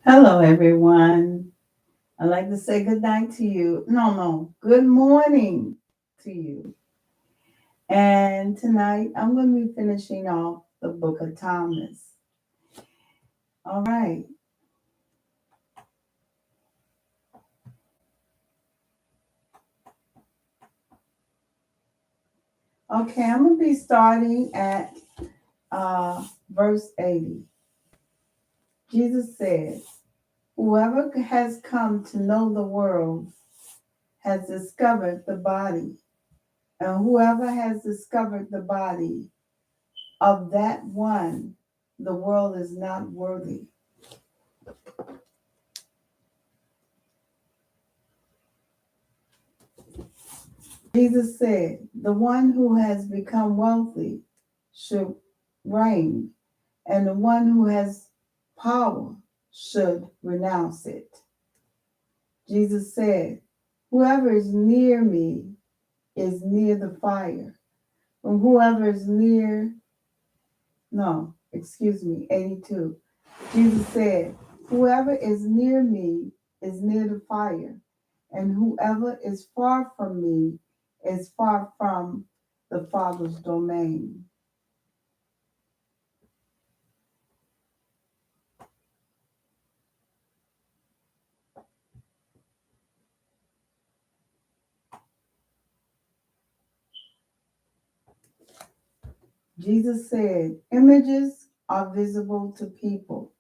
Hello, everyone. I'd like to say good night to you. No, good morning to you. And tonight I'm going to be finishing off the book of Thomas. All right. Okay, I'm going to be starting at verse 80. Jesus said, "Whoever has come to know the world has discovered the body, and whoever has discovered the body of that one, the world is not worthy." Jesus said, "The one who has become wealthy should reign, and the one who has power should renounce it." Jesus said, "Whoever is near me is near the fire, and whoever is near, no, excuse me, 82." Jesus said, "Whoever is near me is near the fire, and whoever is far from me is far from the Father's domain." Jesus said, "Images are visible to people,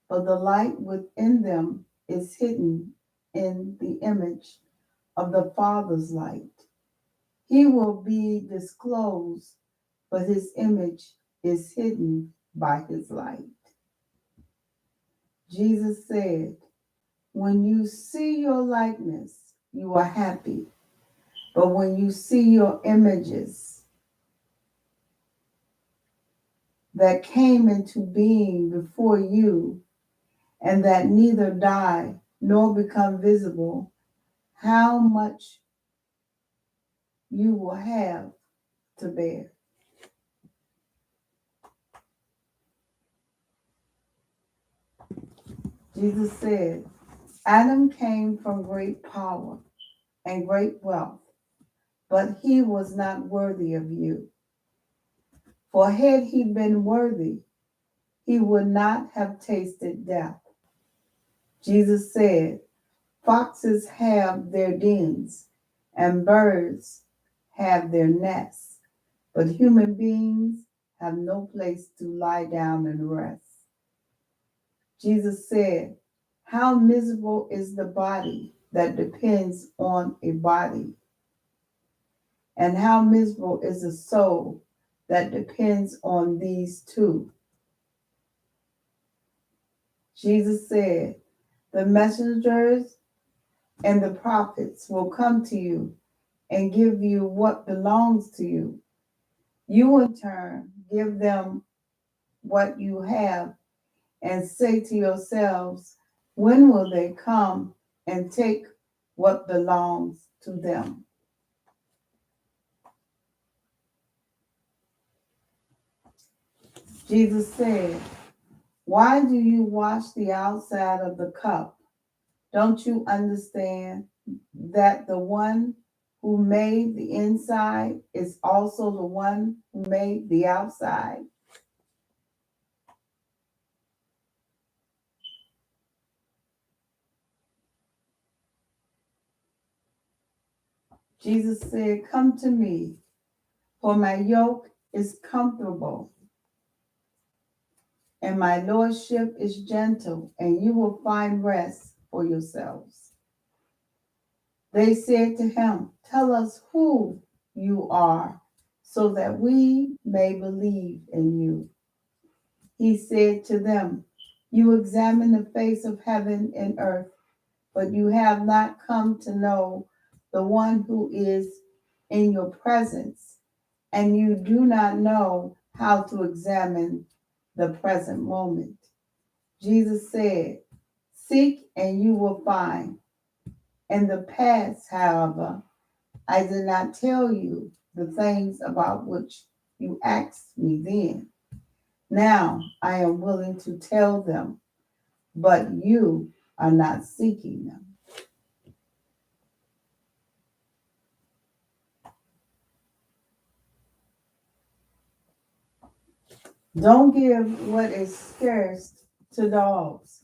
but the light within them is hidden in the image of the Father's light. He will be disclosed, but his image is hidden by his light." Jesus said, "When you see your likeness, you are happy. But when you see your images that came into being before you and that neither die nor become visible, how much you will have to bear." Jesus said, "Adam came from great power and great wealth, but he was not worthy of you. For had he been worthy, he would not have tasted death." Jesus said, "Foxes have their dens and birds have their nests, but human beings have no place to lie down and rest." Jesus said, "How miserable is the body that depends on a body, and how miserable is the soul that depends on these two." Jesus said, "The messengers and the prophets will come to you and give you what belongs to you. You, in turn, give them what you have and say to yourselves, 'When will they come and take what belongs to them?'" Jesus said, "Why do you wash the outside of the cup? Don't you understand that the one who made the inside is also the one who made the outside?" Jesus said, "Come to me, for my yoke is comfortable and my lordship is gentle, and you will find rest for yourselves." They said to him, "Tell us who you are, so that we may believe in you." He said to them, "You examine the face of heaven and earth, but you have not come to know the one who is in your presence, and you do not know how to examine the present moment." Jesus said, "Seek and you will find." In the past, however, I did not tell you the things about which you asked me then. Now I am willing to tell them, but you are not seeking them. Don't give what is scarce to dogs,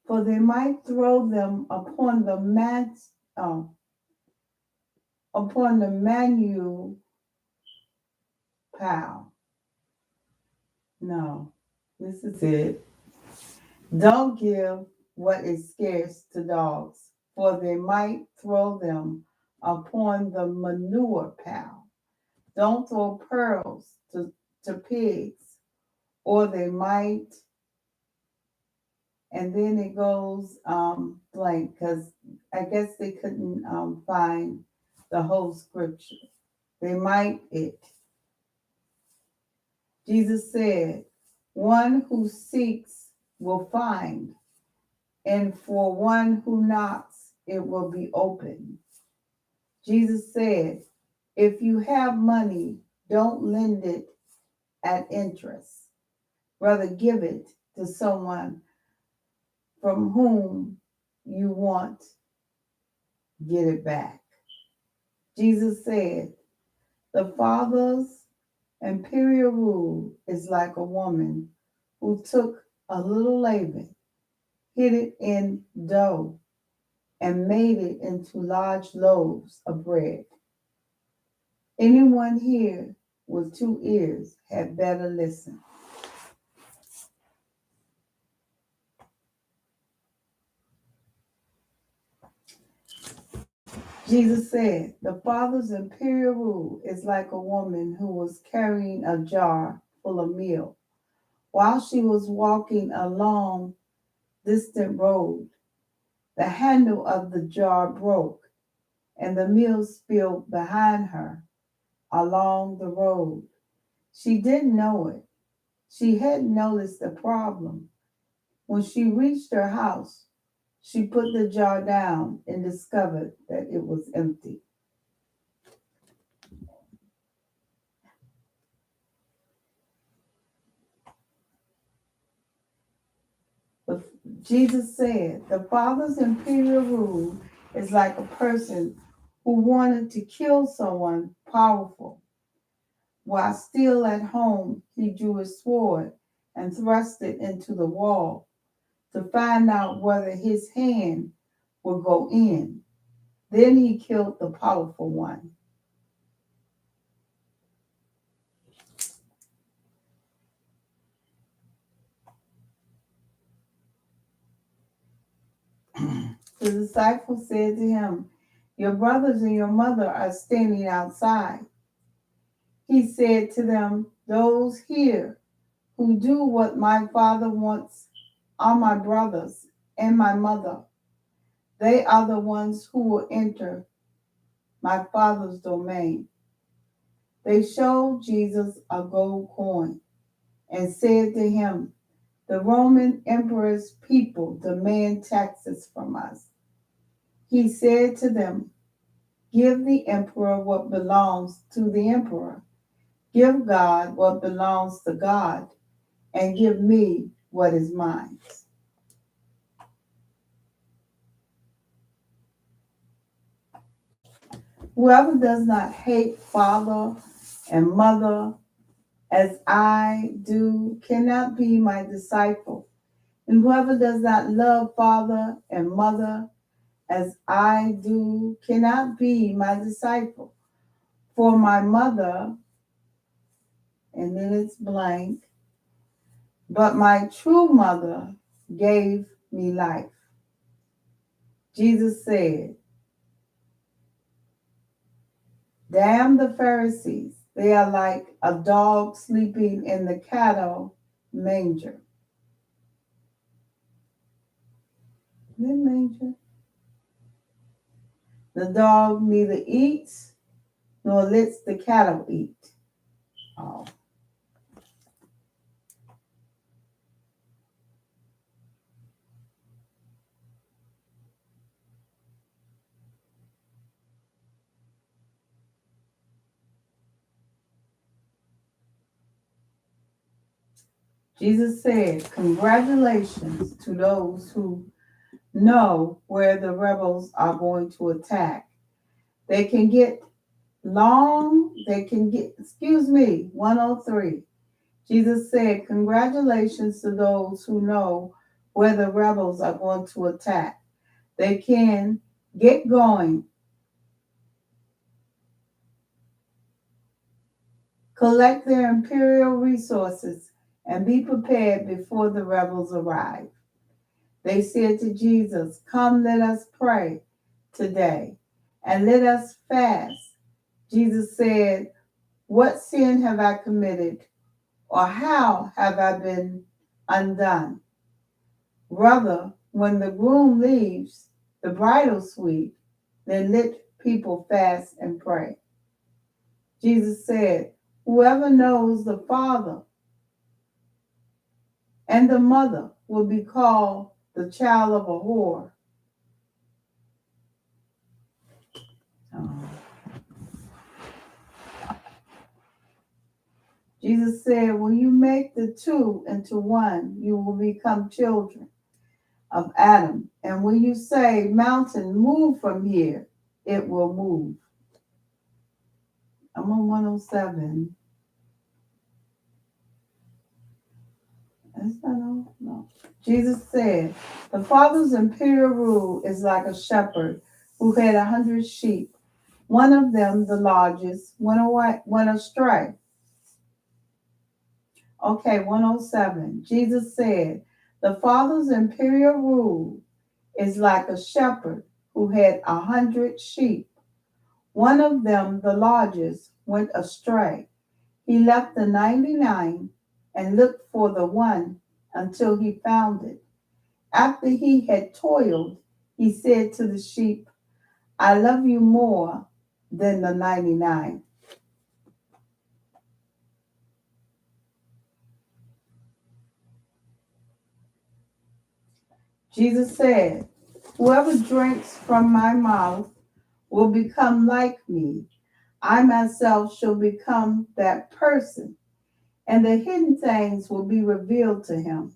for they might throw them uh, upon the manu pal. No, this is it. Don't give what is scarce to dogs, for they might throw them upon the manure pile. Don't throw pearls to pigs, or they might, and then it goes blank because I guess they couldn't find the whole scripture. They might it. Jesus said, one who seeks will find, and for one who knocks, it will be open. Jesus said, if you have money, don't lend it at interest. Rather, give it to someone from whom you want get it back. Jesus said, the Father's imperial rule is like a woman who took a little leaven, hid it in dough, and made it into large loaves of bread. Anyone here with 2 ears had better listen. Jesus said, the Father's imperial rule is like a woman who was carrying a jar full of meal. While she was walking along distant road, the handle of the jar broke, and the meal spilled behind her along the road. She didn't know it. She hadn't noticed the problem. When she reached her house, she put the jar down and discovered that it was empty. But Jesus said, the Father's imperial rule is like a person who wanted to kill someone powerful. While still at home, he drew his sword and thrust it into the wall to find out whether his hand would go in. Then he killed the powerful one. The disciples said to him, your brothers and your mother are standing outside. He said to them, those here who do what my Father wants are my brothers and my mother. They are the ones who will enter my Father's domain. They showed Jesus a gold coin and said to him, the Roman emperor's people demand taxes from us. He said to them, give the emperor what belongs to the emperor. Give God what belongs to God, and give me what is mine. Whoever does not hate father and mother as I do cannot be my disciple. And whoever does not love father and mother as I do cannot be my disciple. For my mother, and then it's blank, but my true mother gave me life. Jesus said, damn the Pharisees. They are like a dog sleeping in the cattle manger. Is it manger? The dog neither eats nor lets the cattle eat. Oh. Jesus said, congratulations to those who know where the rebels are going to attack. They can get excuse me, 103. Jesus said, congratulations to those who know where the rebels are going to attack. They can get going, collect their imperial resources, and be prepared before the rebels arrive. They said to Jesus, come, let us pray today, and let us fast. Jesus said, what sin have I committed, or how have I been undone? Rather, when the groom leaves the bridal suite, then let people fast and pray. Jesus said, whoever knows the father and the mother will be called the child of a whore. Jesus said, when you make the two into one, you will become children of Adam. And when you say, mountain, move from here, it will move. I'm on 107. That's not all. No. Jesus said, the Father's imperial rule is like a shepherd who had 100 sheep. One of them, the largest, went astray. Okay, 107. Jesus said, the Father's imperial rule is like a shepherd who had 100 sheep. One of them, the largest, went astray. He left the 99 and looked for the one until he found it. After he had toiled, he said to the sheep, I love you more than the 99. Jesus said, whoever drinks from my mouth will become like me. I myself shall become that person, and the hidden things will be revealed to him.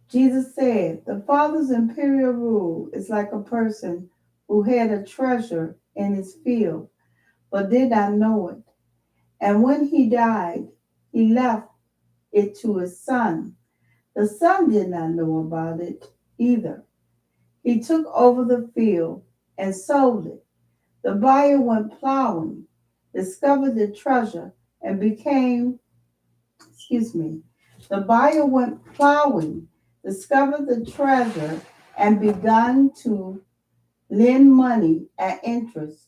Jesus said, the Father's imperial rule is like a person who had a treasure in his field, but did not know it. And when he died, he left it to his son. The son did not know about it either. He took over the field and sold it. The buyer went plowing, discovered the treasure, and the buyer went plowing, discovered the treasure, and began to lend money at interest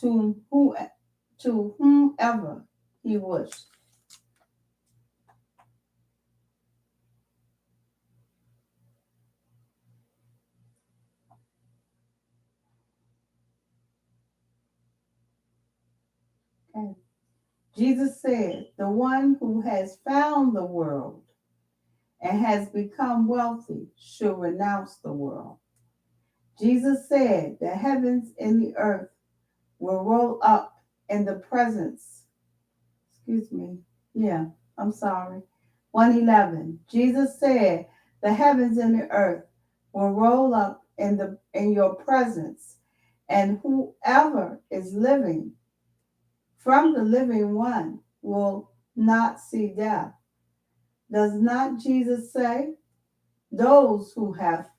to whomever he wished. Okay. Jesus said, the one who has found the world and has become wealthy should renounce the world. Jesus said, the heavens and the earth will roll up in the presence. Excuse me. Yeah, I'm sorry. 111. Jesus said, the heavens and the earth will roll up in your presence, and whoever is living from the living one will not see death. Does not Jesus say, those who have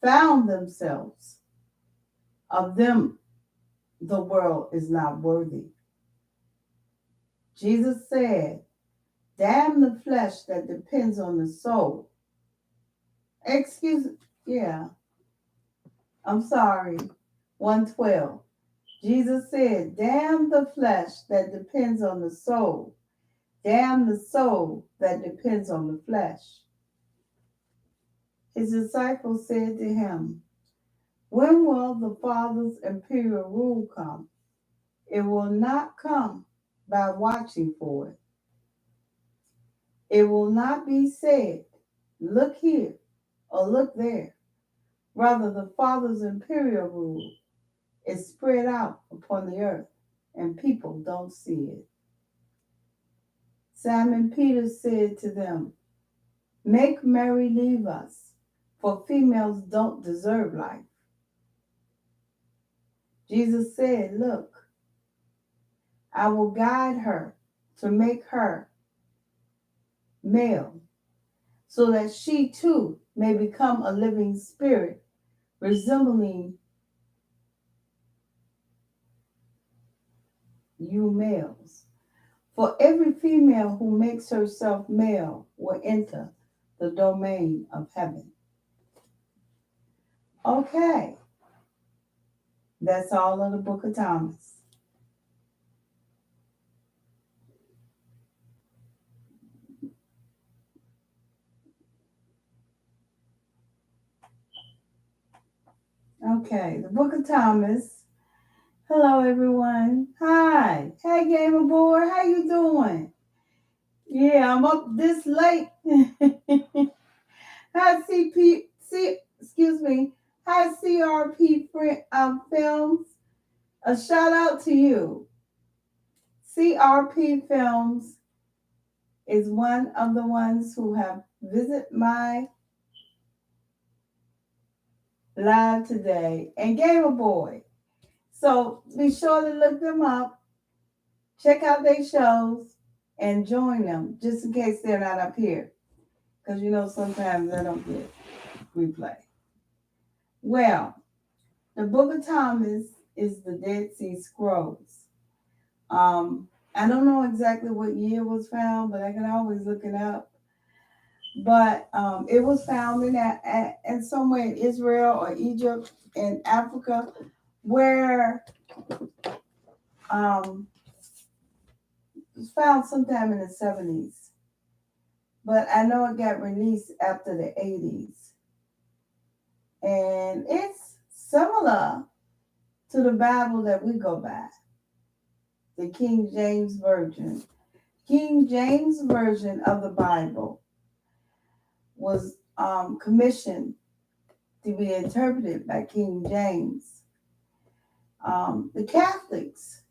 found themselves, of them the world is not worthy? Jesus said, damn the flesh that depends on the soul. Yeah, I'm sorry. 112. Jesus said, damn the flesh that depends on the soul. Damn the soul that depends on the flesh. His disciples said to him, when will the Father's imperial rule come? It will not come by watching for it. It will not be said, look here or look there. Rather, the Father's imperial rule is spread out upon the earth, and people don't see it. Simon Peter said to them, "Make Mary leave us, for females don't deserve life." Jesus said, "Look, I will guide her to make her male, so that she too may become a living spirit, resembling you males. For every female who makes herself male will enter the domain of heaven." Okay, that's all of the book of Thomas. Okay, the book of Thomas. Hello, everyone. Hi. Hey, Gamer Boy. How you doing? Yeah, I'm up this late. Hi, excuse me. Hi, CRP Films. A shout out to you. CRP Films is one of the ones who have visited my live today, and Gamer Boy. So be sure to look them up, check out their shows, and join them just in case they're not up here. Because you know sometimes I don't get replay. Well, the Book of Thomas is the Dead Sea Scrolls. I don't know exactly what year it was found, but I can always look it up. But it was found in somewhere in Israel or Egypt in Africa, where it was found sometime in the 70s. But I know it got released after the 80s. And it's similar to the Bible that we go by, the King James Version. King James Version of the Bible was commissioned to be interpreted by King James. The Catholics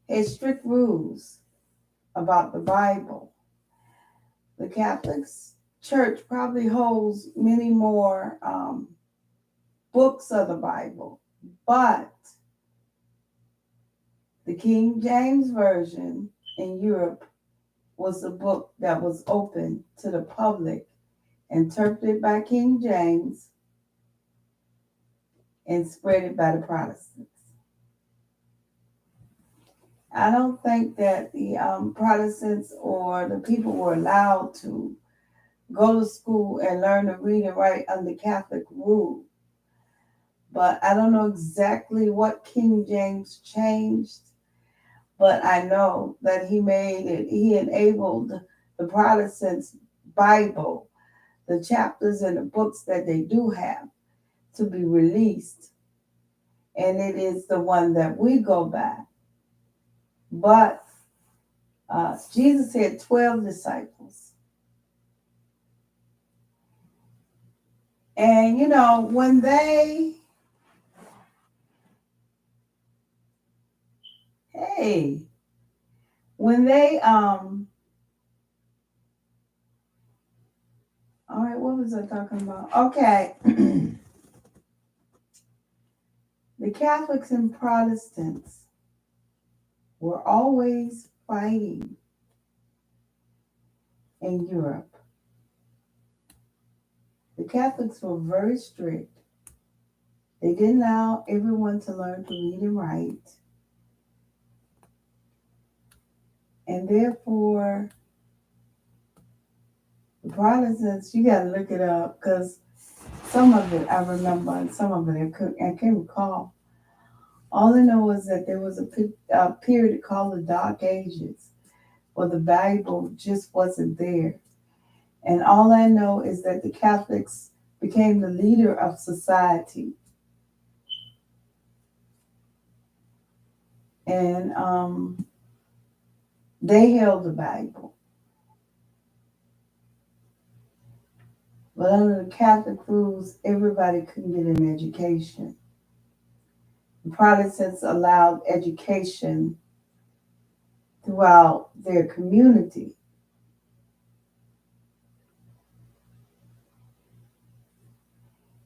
had strict rules about the Bible. The Catholics Church probably holds many more books of the Bible, but the King James Version in Europe was the book that was open to the public, interpreted by King James, and spread by the Protestants. I don't think that the Protestants or the people were allowed to go to school and learn to read and write under Catholic rule. But I don't know exactly what King James changed, but I know that he enabled the Protestants' Bible, the chapters and the books that they do have, to be released. And it is the one that we go by. But Jesus had 12 disciples. And, you know, when they all right, what was I talking about? Okay. The Catholics and Protestants were always fighting in Europe. The Catholics were very strict. They didn't allow everyone to learn to read and write. And therefore, the Protestants, you got to look it up because some of it I remember and some of it I can't recall. All I know is that there was a period called the Dark Ages where the Bible just wasn't there. And all I know is that the Catholics became the leader of society. And they held the Bible. But under the Catholic rules, everybody couldn't get an education. The Protestants allowed education throughout their community.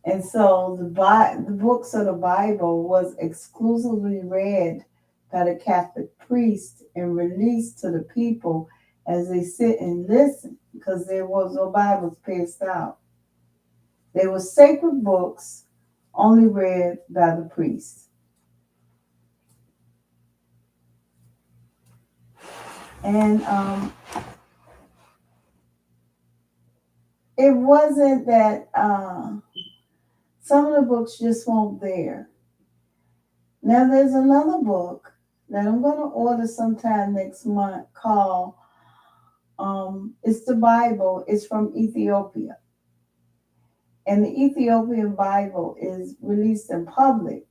And so the books of the Bible was exclusively read by the Catholic priest and released to the people as they sit and listen, because there was no Bibles passed out. They were sacred books only read by the priest. And it wasn't that some of the books just weren't there. Now there's another book that I'm going to order sometime next month called it's the Bible. It's from Ethiopia. And the Ethiopian Bible is released in public.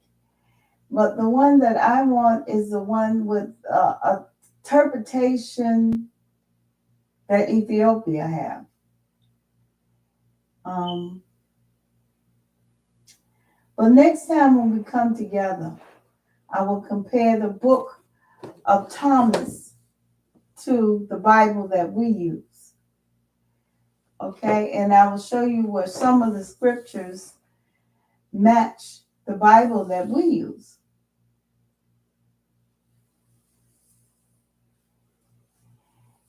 But the one that I want is the one with a interpretation that Ethiopia have. But next time when we come together, I will compare the book of Thomas to the Bible that we use. Okay, and I will show you where some of the scriptures match the Bible that we use.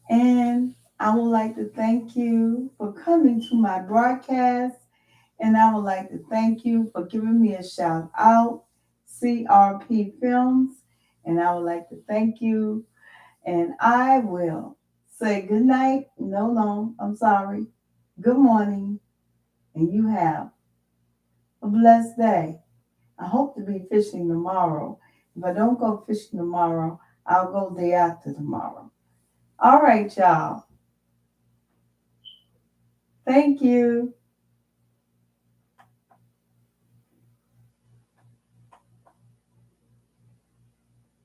And I would like to thank you for coming to my broadcast. And I would like to thank you for giving me a shout out, CRP Films. And I would like to thank you. And I will say good night. No, I'm sorry. Good morning. And you have a blessed day. I hope to be fishing tomorrow. If I don't go fishing tomorrow, I'll go day after tomorrow. All right, y'all. Thank you.